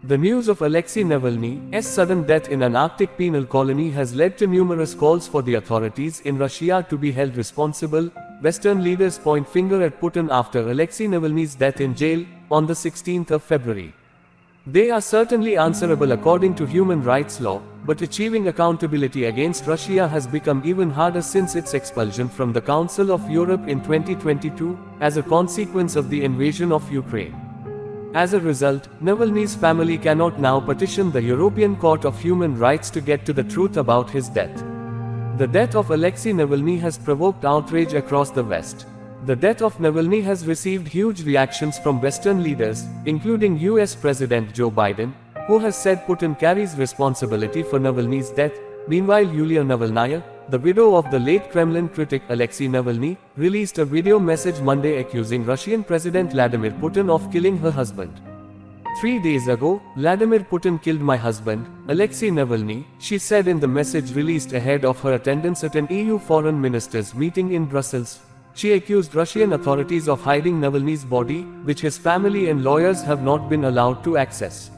The news of Alexei Navalny's sudden death in an Arctic penal colony has led to numerous calls for the authorities in Russia to be held responsible. Western leaders point finger at Putin after Alexei Navalny's death in jail on the 16th of February. They are certainly answerable according to human rights law, but achieving accountability against Russia has become even harder since its expulsion from the Council of Europe in 2022, as a consequence of the invasion of Ukraine. As a result, Navalny's family cannot now petition the European Court of Human Rights to get to the truth about his death. The death of Alexei Navalny has provoked outrage across the West. The death of Navalny has received huge reactions from Western leaders, including US President Joe Biden, who has said Putin carries responsibility for Navalny's death. Meanwhile, Yulia Navalnaya, the widow of the late Kremlin critic Alexei Navalny, released a video message Monday accusing Russian President Vladimir Putin of killing her husband. 3 days ago, Vladimir Putin killed my husband, Alexei Navalny, she said in the message released ahead of her attendance at an EU foreign ministers meeting in Brussels. She accused Russian authorities of hiding Navalny's body, which his family and lawyers have not been allowed to access.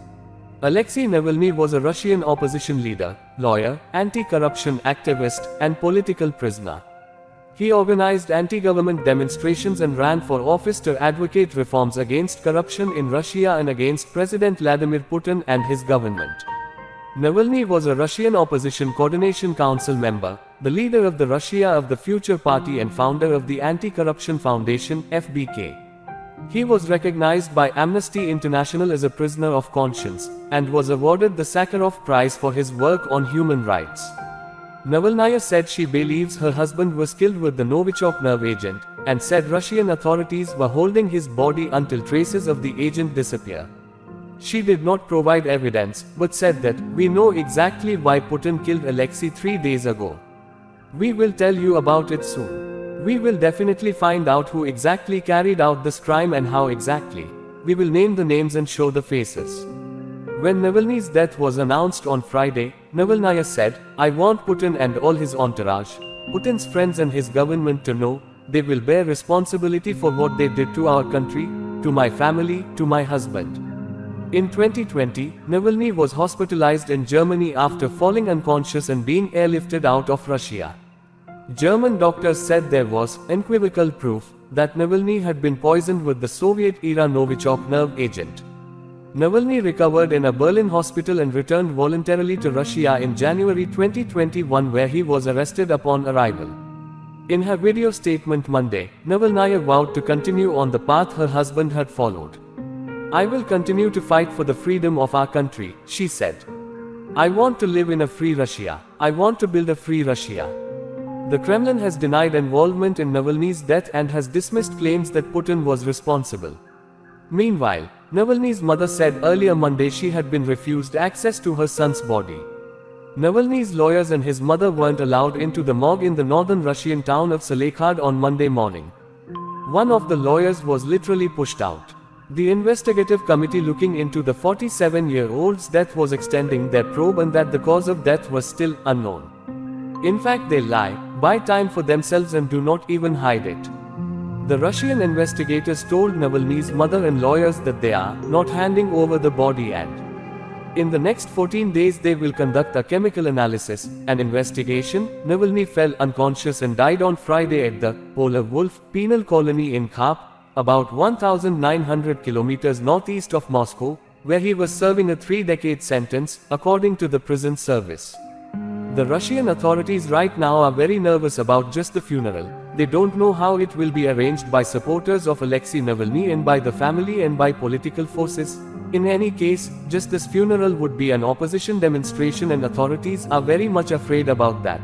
Alexei Navalny was a Russian opposition leader, lawyer, anti-corruption activist, and political prisoner. He organized anti-government demonstrations and ran for office to advocate reforms against corruption in Russia and against President Vladimir Putin and his government. Navalny was a Russian Opposition Coordination Council member, the leader of the Russia of the Future Party and founder of the Anti-Corruption Foundation, FBK. He was recognized by Amnesty International as a prisoner of conscience, and was awarded the Sakharov Prize for his work on human rights. Navalnaya said she believes her husband was killed with the Novichok nerve agent, and said Russian authorities were holding his body until traces of the agent disappear. She did not provide evidence, but said that, "We know exactly why Putin killed Alexei 3 days ago. We will tell you about it soon. We will definitely find out who exactly carried out this crime and how exactly. We will name the names and show the faces." When Navalny's death was announced on Friday, Navalnaya said, "I want Putin and all his entourage, Putin's friends and his government to know, they will bear responsibility for what they did to our country, to my family, to my husband." In 2020, Navalny was hospitalized in Germany after falling unconscious and being airlifted out of Russia. German doctors said there was unequivocal proof that Navalny had been poisoned with the Soviet-era Novichok nerve agent. Navalny recovered in a Berlin hospital and returned voluntarily to Russia in January 2021, where he was arrested upon arrival. In her video statement Monday, Navalnaya vowed to continue on the path her husband had followed. "I will continue to fight for the freedom of our country," she said. "I want to live in a free Russia. I want to build a free Russia." The Kremlin has denied involvement in Navalny's death and has dismissed claims that Putin was responsible. Meanwhile, Navalny's mother said earlier Monday she had been refused access to her son's body. Navalny's lawyers and his mother weren't allowed into the morgue in the northern Russian town of Sakharov on Monday morning. One of the lawyers was literally pushed out. The investigative committee looking into the 47-year-old's death was extending their probe, and that the cause of death was still unknown. In fact, they lie, buy time for themselves and do not even hide it. The Russian investigators told Navalny's mother and lawyers that they are not handing over the body, and in the next 14 days they will conduct a chemical analysis, an investigation. Navalny fell unconscious and died on Friday at the Polar Wolf penal colony in Kharkiv, about 1,900 kilometers northeast of Moscow, where he was serving a 3-decade sentence, according to the prison service. The Russian authorities right now are very nervous about just the funeral. They don't know how it will be arranged by supporters of Alexei Navalny and by the family and by political forces. In any case, just this funeral would be an opposition demonstration, and authorities are very much afraid about that.